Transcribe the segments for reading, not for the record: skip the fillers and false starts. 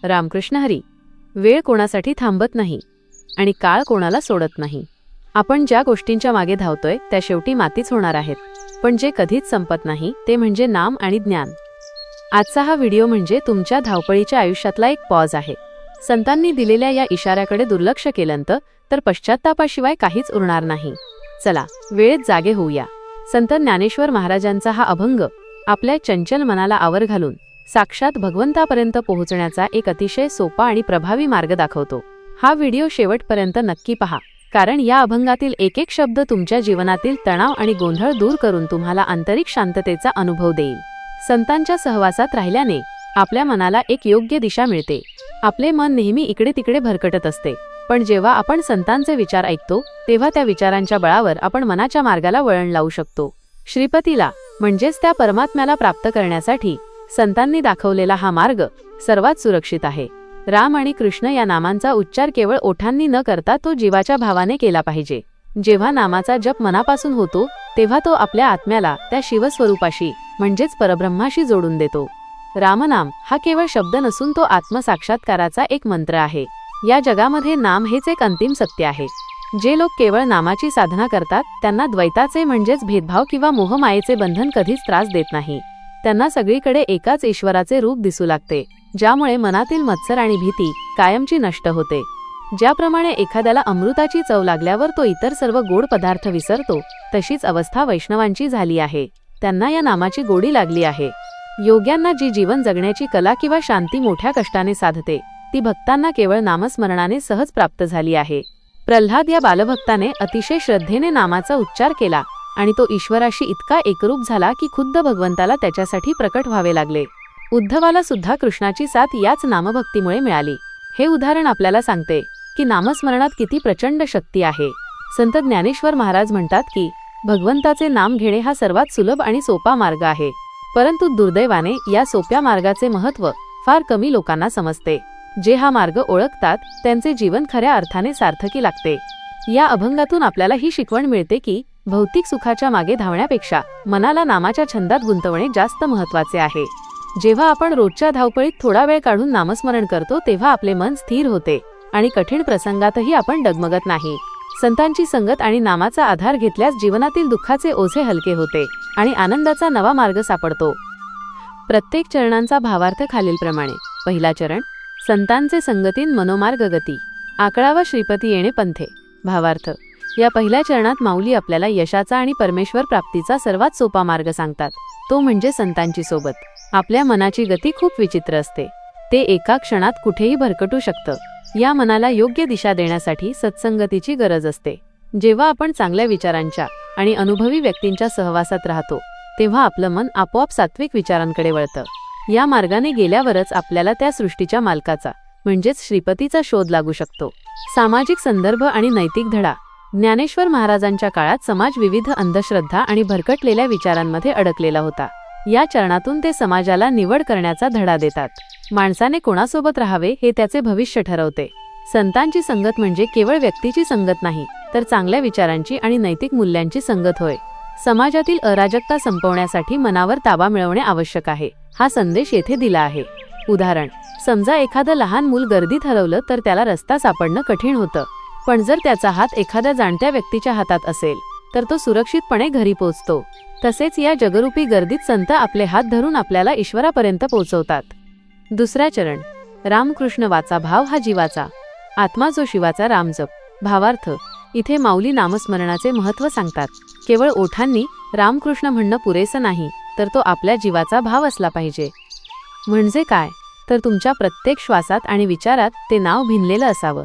रामकृष्ण हरी. वेळ कोणासाठी थांबत नाही आणि काळ कोणाला सोडत नाही. आपण ज्या गोष्टींच्या मागे धावतोय त्या शेवटी मातीच होणार आहेत, पण जे कधीच संपत नाही ते म्हणजे नाम आणि ज्ञान. आजचा हा व्हिडिओ म्हणजे तुमच्या धावपळीच्या आयुष्यातला एक पॉज आहे. संतांनी दिलेल्या या इशाऱ्याकडे दुर्लक्ष केलं तर पश्चात्तापाशिवाय काहीच उरणार नाही. चला वेळेत जागे होऊया. संत ज्ञानेश्वर महाराजांचा हा अभंग आपल्या चंचल मनाला आवर घालून साक्षात भगवंतापर्यंत पोहोचण्याचा एक अतिशय सोपा आणि प्रभावी मार्ग दाखवतो. हा व्हिडिओ शेवटपर्यंत नक्की पहा, कारण या अभंगातील एक एक शब्द तुमच्या जीवनातील तणाव आणि गोंधळ दूर करून तुम्हाला आंतरिक शांततेचा अनुभव देईल. संतांच्या सहवासात राहिल्याने आपल्या मनाला एक योग्य दिशा मिळते. आपले मन नेहमी इकडे तिकडे भरकटत असते, पण जेव्हा आपण संतांचे विचार ऐकतो तेव्हा त्या विचारांच्या बळावर आपण मनाच्या मार्गाला वळण लावू शकतो. श्रीपतीला म्हणजेच त्या परमात्म्याला प्राप्त करण्यासाठी संतांनी दाखवलेला हा मार्ग सर्वात सुरक्षित आहे. राम आणि कृष्ण या नामांचा उच्चार केवळ ओठांनी न करता तो जीवाच्या भावाने केला पाहिजे. जेव्हा नामाचा जप मनापासून होतो तेव्हा तो आपल्या आत्म्याला त्या शिवस्वरूपाशी म्हणजेच परब्रह्माशी जोडून देतो. रामनाम हा केवळ शब्द नसून तो आत्मसाक्षात्काराचा एक मंत्र आहे. या जगामध्ये नाम हेच एक अंतिम सत्य आहे. जे लोक केवळ नामाची साधना करतात त्यांना द्वैताचे म्हणजेच भेदभाव किंवा मोहमायेचे बंधन कधीच त्रास देत नाही. त्यांना सगळीकडे एकाच ईश्वराचे रूप दिसू लागते, ज्यामुळे मनातील मत्सर आणि भीती कायमची नष्ट होते. ज्याप्रमाणे एखाद्याला अमृताची चव लागल्यावर तो इतर सर्व गोड पदार्थ विसरतो, तशीच अवस्था वैष्णवांची झाली आहे. त्यांना या नामाची गोडी लागली आहे. योग्यांना जी जीवन जगण्याची कला किंवा शांती मोठ्या कष्टाने साधते, ती भक्तांना केवळ नामस्मरणाने सहज प्राप्त झाली आहे. प्रल्हाद या बालभक्ताने अतिशय श्रद्धेने नामाचा उच्चार केला आणि तो ईश्वराशी इतका एकरूप झाला की खुद्द भगवंताला त्याच्यासाठी प्रकट व्हावे लागले. उद्धवाला सुद्धा कृष्णाची साथ याच नामभक्तीमुळे मिळाली. हे उदाहरण आपल्याला सांगते की नामस्मरणात किती प्रचंड शक्ती आहे. संत ज्ञानेश्वर महाराज म्हणतात की भगवंताचे नाम घेणे हा सर्वात सुलभ आणि सोपा मार्ग आहे, परंतु दुर्दैवाने या सोप्या मार्गाचे महत्त्व फार कमी लोकांना समजते. जे हा मार्ग ओळखतात त्यांचे जीवन खऱ्या अर्थाने सार्थकी लागते. या अभंगातून आपल्याला ही शिकवण मिळते की भौतिक सुखाच्या मागे धावण्यापेक्षा मनाला नामाच्या छंदात गुंतवणे जास्त महत्त्वाचे आहे. जेव्हा आपण रोजच्या धावपळीत थोडा वेळ काढून नामस्मरण करतो तेव्हा आपले मन स्थिर होते आणि कठीण प्रसंगातही आपण डगमगत नाही. संतांची संगत आणि नामाचा आधार घेतल्यास जीवनातील दुःखाचे ओझे हलके होते आणि आनंदाचा नवा मार्ग सापडतो. प्रत्येक चरणांचा भावार्थ खालीलप्रमाणे. पहिला चरण, संतांचे संगतीन मनोमार्ग गती. 11वा श्रीपती येणे पंथे. भावार्थ. या पहिल्या चरणात माऊली आपल्याला यशाचा आणि परमेश्वर प्राप्तीचा सर्वात सोपा मार्ग सांगतात, तो म्हणजे संतांची सोबत. आपल्या मनाची गती खूप विचित्र असते. ते एका क्षणात कुठेही भरकटू शकतं. या मनाला योग्य दिशा देण्यासाठी सत्संगतीची गरज असते. जेव्हा आपण चांगल्या विचारांच्या आणि अनुभवी व्यक्तींच्या सहवासात राहतो तेव्हा आपलं मन आपोआप सात्विक विचारांकडे वळतं. या मार्गाने गेल्यावरच आपल्याला त्या सृष्टीच्या मालकाचा म्हणजेच श्रीपतीचा शोध लागू शकतो. सामाजिक संदर्भ आणि नैतिक धडा. ज्ञानेश्वर महाराजांच्या काळात समाज विविध अंधश्रद्धा आणि भरकटलेल्या विचारांमध्ये अडकलेला होता. या चरणातून ते समाजाला निवड करण्याचा धडा देतात. माणसाने कोणासोबत राहावे हे त्याचे भविष्य ठरवते. संतांची संगत म्हणजे केवळ व्यक्तीची संगत नाही, तर चांगल्या विचारांची आणि नैतिक मूल्यांची संगत होय. समाजातील अराजकता संपवण्यासाठी मनावर ताबा मिळवणे आवश्यक आहे, हा संदेश येथे दिला आहे. उदाहरण, समजा एखादं लहान मूल गर्दीत हरवलं तर त्याला रस्ता सापडणं कठीण होतं, पण जर त्याचा हात एखाद्या जाणत्या व्यक्तीच्या हातात असेल तर तो सुरक्षितपणे घरी पोहोचतो. तसेच या जगरूपी गर्दीत संत आपले हात धरून आपल्याला ईश्वरापर्यंत पोहोचवतात. दुसरा चरण, रामकृष्ण वाचा भाव हा जीवाचा. आत्मा जो शिवाचा रामजप. भावार्थ. इथे माऊली नामस्मरणाचे महत्त्व सांगतात. केवळ ओठांनी रामकृष्ण म्हणणं पुरेसं नाही, तर तो आपल्या जीवाचा भाव असला पाहिजे. म्हणजे काय, तर तुमच्या प्रत्येक श्वासात आणि विचारात ते नाव भिनलेलं असावं.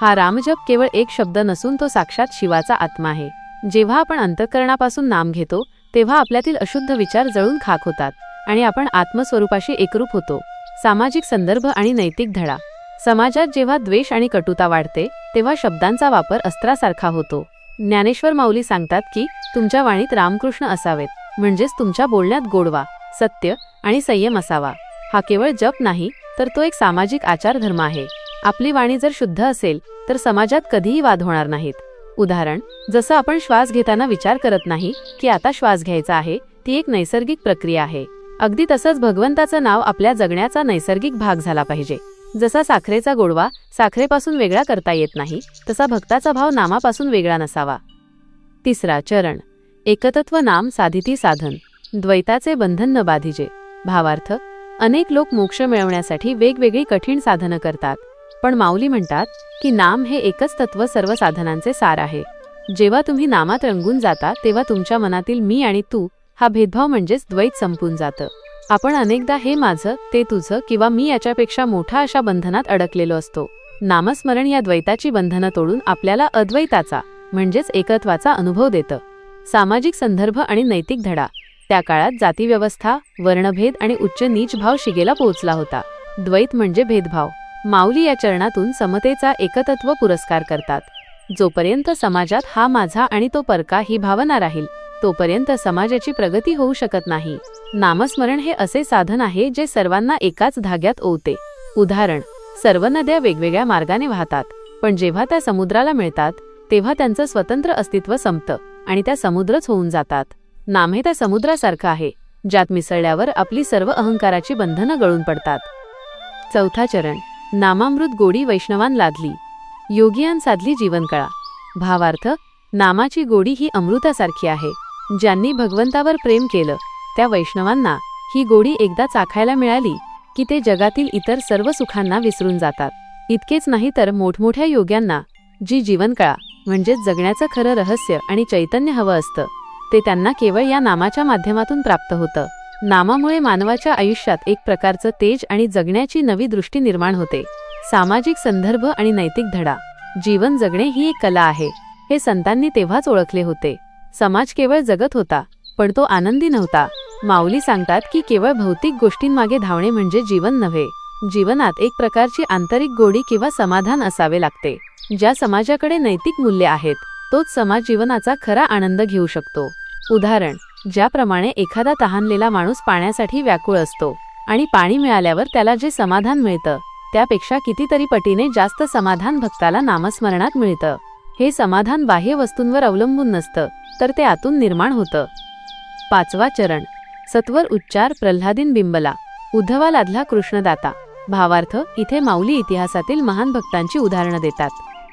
हा रामजप केवळ एक शब्द नसून तो साक्षात शिवाचा आत्मा आहे. जेव्हा आपण अंतःकरणापासून नाम घेतो तेव्हा आपल्यातील अशुद्ध विचार जळून खाक होतात आणि आपण आत्मस्वरूपाशी एकरूप होतो. सामाजिक संदर्भ आणि नैतिक धडा. समाजात जेव्हा द्वेष आणि कटुता वाढते तेव्हा शब्दांचा वापर अस्त्रासारखा होतो. ज्ञानेश्वर माऊली सांगतात की तुमच्या वाणीत रामकृष्ण असावेत, म्हणजेच तुमच्या बोलण्यात गोडवा, सत्य आणि संयम असावा. हा केवळ जप नाही, तर तो एक सामाजिक आचार धर्म आहे. आपली वाणी जर शुद्ध असेल तर समाजात कधीही वाद होणार नाहीत. उदाहरण, जसं आपण श्वास घेताना विचार करत नाही की आता श्वास घ्यायचा आहे, ती एक नैसर्गिक प्रक्रिया आहे. अगदी तसंच भगवंताचं नाव आपल्या जगण्याचा नैसर्गिक भाग झाला पाहिजे. जसा साखरेचा गोडवा साखरेपासून वेगळा करता येत नाही, तसा भक्ताचा भाव नामापासून वेगळा नसावा. तिसरा चरण, एकतत्व नाम साधिती साधन, द्वैताचे बंधन न बाधिजे. भावार्थ, अनेक लोक मोक्ष मिळवण्यासाठी वेगवेगळी कठीण साधनं करतात, पण माऊली म्हणतात की नाम हे एकच तत्व सर्व साधनांचे सार आहे. जेव्हा तुम्ही नामात रंगून जाता तेव्हा तुमच्या मनातील मी आणि तू हा भेदभाव म्हणजेच द्वैत संपून जातं. आपण अनेकदा हे माझं, ते तुझं किंवा मी याच्यापेक्षा मोठा अशा बंधनात अडकलेलो असतो. नामस्मरण या द्वैताची बंधनं तोडून आपल्याला अद्वैताचा म्हणजेच एकत्वाचा अनुभव देतं. सामाजिक संदर्भ आणि नैतिक धडा. त्या काळात जातीव्यवस्था, वर्णभेद आणि उच्च नीच भाव शिगेला पोहोचला होता. द्वैत म्हणजे भेदभाव. माऊली या चरणातून समतेचा एकतत्व पुरस्कार करतात. जोपर्यंत समाजात हा माझा आणि तो परका ही भावना राहील, तोपर्यंत समाजाची प्रगती होऊ शकत नाही. नामस्मरण हे असे साधन आहे जे सर्वांना एकाच धाग्यात ओवते. उदाहरण, सर्व नद्या वेगवेगळ्या मार्गाने वाहतात, पण जेव्हा त्या समुद्राला मिळतात तेव्हा त्यांचं स्वतंत्र अस्तित्व संपतं आणि त्या समुद्रच होऊन जातात. नाम हे त्या समुद्रासारखं आहे, ज्यात मिसळल्यावर आपली सर्व अहंकाराची बंधनं गळून पडतात. चौथा चरण, नामामृत गोडी वैष्णवान लादली, योगियान साधली जीवनकळा. भावार्थ, नामाची गोडी ही अमृतासारखी आहे. ज्यांनी भगवंतावर प्रेम केलं त्या वैष्णवांना ही गोडी एकदा चाखायला मिळाली की ते जगातील इतर सर्व सुखांना विसरून जातात. इतकेच नाही तर मोठमोठ्या योग्यांना जी जीवनकळा म्हणजेच जगण्याचं खरं रहस्य आणि चैतन्य हवं असतं, ते त्यांना केवळ या नामाच्या माध्यमातून प्राप्त होतं. नामामुळे मानवाच्या आयुष्यात एक प्रकारचं तेज आणि जगण्याची नवी दृष्टी निर्माण होते. सामाजिक संदर्भ आणि नैतिक धडा. जीवन जगणे ही एक कला आहे, हे संतांनी तेव्हाच ओळखले होते. समाज केवळ जगत होता, पण तो आनंदी नव्हता. माऊली सांगतात की केवळ भौतिक गोष्टींमागे धावणे म्हणजे जीवन नव्हे. जीवनात एक प्रकारची आंतरिक गोडी किंवा समाधान असावे लागते. ज्या समाजाकडे नैतिक मूल्ये आहेत, तोच समाज जीवनाचा खरा आनंद घेऊ शकतो. उदाहरण, ज्याप्रमाणे एखादा तहानलेला माणूस पाण्यासाठी व्याकुळ असतो आणि पाणी मिळाल्यावर त्याला जे समाधान मिळतं, त्यापेक्षा कितीतरी पटीने जास्त समाधान भक्ताला नामस्मरणात मिळतं. हे समाधान बाह्य वस्तूंवर अवलंबून नसतं, तर ते आतून निर्माण होतं. पाचवा चरण, सत्वर उच्चार प्रल्हादीन बिंबला, उद्धवा लादला कृष्णदाता. भावार्थ, इथे माऊली इतिहासातील महान भक्तांची उदाहरणं देतात.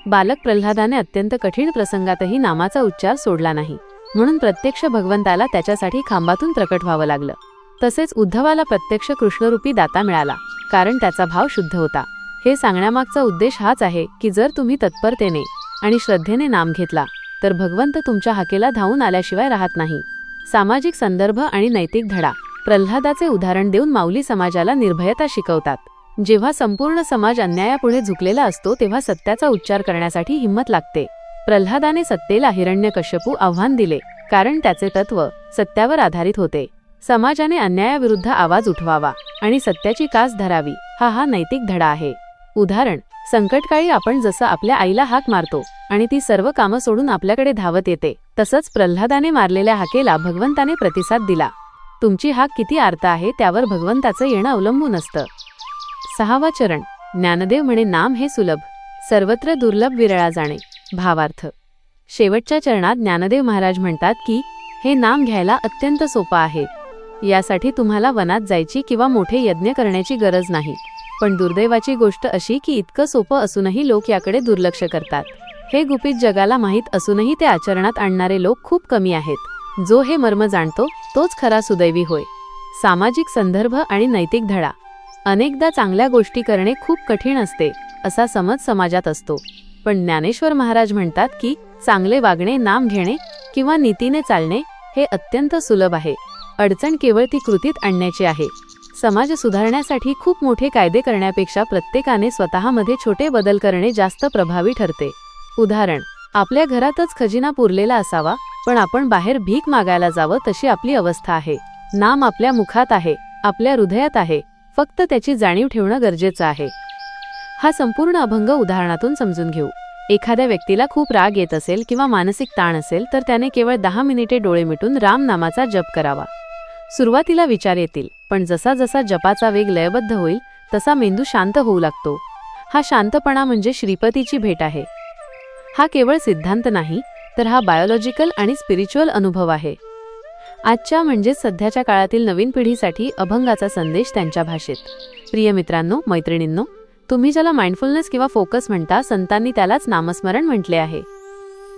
बालक प्रल्हादाने अत्यंत कठीण प्रसंगातही नामाचा उच्चार सोडला नाही, म्हणून प्रत्यक्ष भगवंताला त्याच्यासाठी खांबातून प्रकट व्हावं लागलं. तसेच उद्धवाला प्रत्यक्ष कृष्णरूपी दाता मिळाला, कारण त्याचा भाव शुद्ध होता. हे सांगण्यामागचा उद्देश हाच आहे की जर तुम्ही तत्परतेने आणि श्रद्धेने नाम घेतला तर भगवंत तुमच्या हाकेला धावून आल्याशिवाय राहत नाही. सामाजिक संदर्भ आणि नैतिक धडा. प्रल्हादाचे उदाहरण देऊन माऊली समाजाला निर्भयता शिकवतात. जेव्हा संपूर्ण समाज अन्यायापुढे झुकलेला असतो तेव्हा सत्याचा उच्चार करण्यासाठी हिंमत लागते. प्रल्हादाने सत्तेला हिरण्यकश्यपू आव्हान दिले, कारण त्याचे तत्व सत्यावर आधारित होते. समाजाने अन्यायाविरुद्ध आवाज उठवावा आणि सत्याची कास धरावी, हा नैतिक धडा आहे. उदाहरण, संकटकाळी आपण जसं आपल्या आईला हाक मारतो आणि ती सर्व कामं सोडून आपल्याकडे धावत येते, तसंच प्रल्हादाने मारलेल्या हाकेला भगवंताने प्रतिसाद दिला. तुमची हाक किती आर्त आहे त्यावर भगवंताचं येणं अवलंबून असतं. सहावा चरण, ज्ञानदेव म्हणे नाम हे सुलभ, सर्वत्र दुर्लभ विरळा जाणे. भावार्थ, शेवटच्या चरणात ज्ञानदेव महाराज म्हणतात की हे नाम घ्यायला अत्यंत सोपं आहे. यासाठी तुम्हाला वनात जायची किंवा मोठे यज्ञ करण्याची गरज नाही. पण दुर्दैवाची गोष्ट अशी की इतकं सोपं असूनही लोक याकडे दुर्लक्ष करतात. हे गुपित जगाला माहीत असूनही ते आचरणात आणणारे लोक खूप कमी आहेत. जो हे मर्म जाणतो तोच खरा सुदैवी होय. सामाजिक संदर्भ आणि नैतिक धडा. अनेकदा चांगल्या गोष्टी करणे खूप कठीण असते असा समज समाजात असतो, पण ज्ञानेश्वर महाराज म्हणतात की चांगले वागणे, नाम घेणे किंवा नीतीने चालणे हे अत्यंत सुलभ आहे. अडचण केवळ ती कृतीत आणण्याची आहे. समाज सुधारण्यासाठी खूप मोठे कायदे करण्यापेक्षा प्रत्येकाने स्वतःमध्ये छोटे बदल करणे जास्त प्रभावी ठरते. उदाहरण, आपल्या घरातच खजिना पुरलेला असावा, पण आपण बाहेर भीक मागायला जावं तशी आपली अवस्था आहे. नाम आपल्या मुखात आहे, आपल्या हृदयात आहे, फक्त त्याची जाणीव ठेवणं गरजेचं आहे. हा संपूर्ण अभंग उदाहरणातून समजून घेऊ. एखाद्या व्यक्तीला खूप राग येत असेल किंवा मानसिक ताण असेल तर त्याने केवळ 10 मिनिटे डोळे मिटून राम नामाचा जप करावा. सुरुवातीला विचार येतील, पण जसा जसा जपाचा वेग लयबद्ध होईल तसा मेंदू शांत होऊ लागतो. हा शांतपणा म्हणजे श्रीपतीची भेट आहे. हा केवळ सिद्धांत नाही, तर हा बायोलॉजिकल आणि स्पिरिच्युअल अनुभव आहे. आजच्या म्हणजे सध्याच्या काळातील नवीन पिढीसाठी अभंगाचा संदेश त्यांच्या भाषेत. प्रिय मित्रांनो, मैत्रिणींनो, तुम्ही ज्याला माइंडफुलनेस किंवा फोकस म्हणता, संतांनी त्यालाच नामस्मरण म्हटले आहे.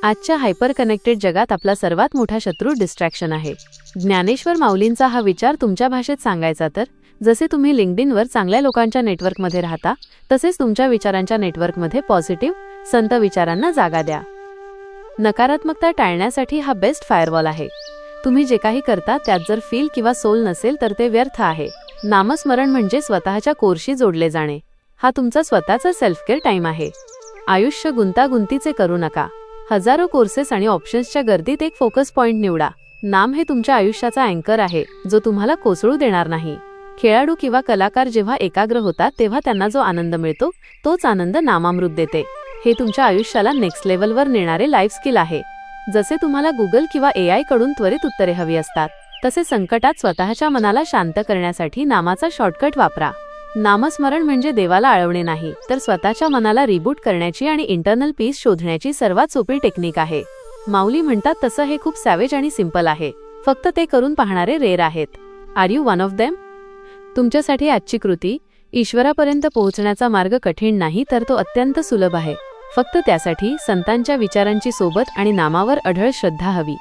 आजच्या हायपर कनेक्टेड जगात आपला सर्वात मोठा शत्रू डिस्ट्रॅक्शन आहे. ज्ञानेश्वर माऊलींचा हा विचार तुमच्या भाषेत सांगायचा तर, जसे तुम्ही लिंक्डइनवर चांगल्या लोकांच्या नेटवर्कमध्ये राहता, तसेच तुमच्या विचारांच्या नेटवर्कमध्ये पॉझिटिव्ह संत विचारांना जागा द्या. नकारात्मकता टाळण्यासाठी हा बेस्ट फायरवॉल आहे. तुम्ही जे काही करता त्यात जर फील किंवा सोल नसेल तर ते व्यर्थ आहे. नामस्मरण म्हणजे स्वतःच्या कोरशी जोडले जाणे. हा तुमचा स्वतःचा सेल्फ केअर टाइम आहे. आयुष्य गुंतागुंतीचे करू नका. हजारो कोर्सेस आणि ऑप्शन्सच्या गर्दीत एक फोकस पॉइंट निवडा. नाम हे तुमच्या आयुष्याचा अँकर आहे, जो तुम्हाला कोसळू देणार नाही. खेळाडू किंवा कलाकार जेव्हा एकाग्र होतात तेव्हा त्यांना जो आनंद मिळतो, तोच आनंद नामामृत देते. हे तुमच्या आयुष्याला नेक्स्ट लेव्हलवर नेणारे लाईफ स्किल आहे. जसे तुम्हाला गुगल किंवा AI कडून त्वरित उत्तरे हवी असतात, तसे संकटात स्वतःच्या मनाला शांत करण्यासाठी नामाचा शॉर्टकट वापरा. नामस्मरण म्हणजे देवाला आळवणे नाही, तर स्वतःच्या मनाला रिबूट करण्याची आणि इंटरनल पीस शोधण्याची सर्वात सोपी टेक्निक आहे. माऊली म्हणतात तसं हे खूप सॅवेज आणि सिंपल आहे, फक्त ते करून पाहणारे रेअर आहेत. Are you one of them? तुमच्यासाठी आजची कृती: ईश्वरापर्यंत पोहोचण्याचा मार्ग कठीण नाही, तर तो अत्यंत सुलभ आहे. फक्त त्यासाठी संतांच्या विचारांची सोबत आणि नामावर अढळ श्रद्धा हवी.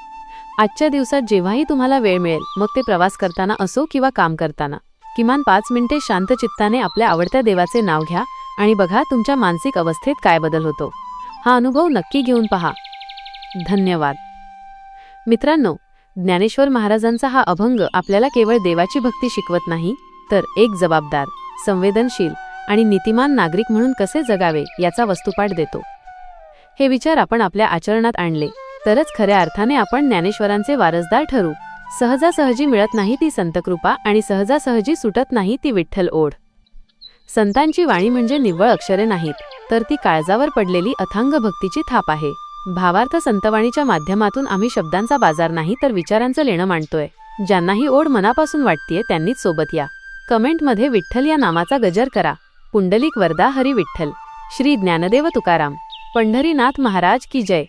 आजच्या दिवसात जेव्हाही तुम्हाला वेळ मिळेल, मग ते प्रवास करताना असो किंवा काम करताना, किमान 5 मिनिटे शांत चित्ताने आपल्या आवडत्या देवाचे नाव घ्या आणि बघा तुमच्या मानसिक अवस्थेत काय बदल होतो. हा अनुभव नक्की घेऊन पहा. धन्यवाद. मित्रांनो, ज्ञानेश्वर महाराजांचा हा अभंग आपल्याला केवळ देवाची भक्ती शिकवत नाही, तर एक जबाबदार, संवेदनशील आणि नीतिमान नागरिक म्हणून कसे जगावे याचा वस्तुपाठ देतो. हे विचार आपण आपल्या आचरणात आणले तरच खऱ्या अर्थाने आपण ज्ञानेश्वरांचे वारसदार ठरू. सहजासहजी मिळत नाही ती संतकृपा आणि सहजासहजी सुटत नाही ती विठ्ठल ओढ. संतांची वाणी म्हणजे निव्वळ अक्षरे नाहीत, तर ती काळजावर पडलेली अथांग भक्तीची थाप आहे. भावार्थ संतवाणीच्या माध्यमातून आम्ही शब्दांचा बाजार नाही, तर विचारांचं लेणं मांडतोय. ज्यांनाही ओढ मनापासून वाटतेय त्यांनीच सोबत या. कमेंटमध्ये विठ्ठल या नामाचा गजर करा. पुंडलिक वरदा हरी विठ्ठल. श्री ज्ञानदेव तुकाराम. पंढरीनाथ महाराज की जय.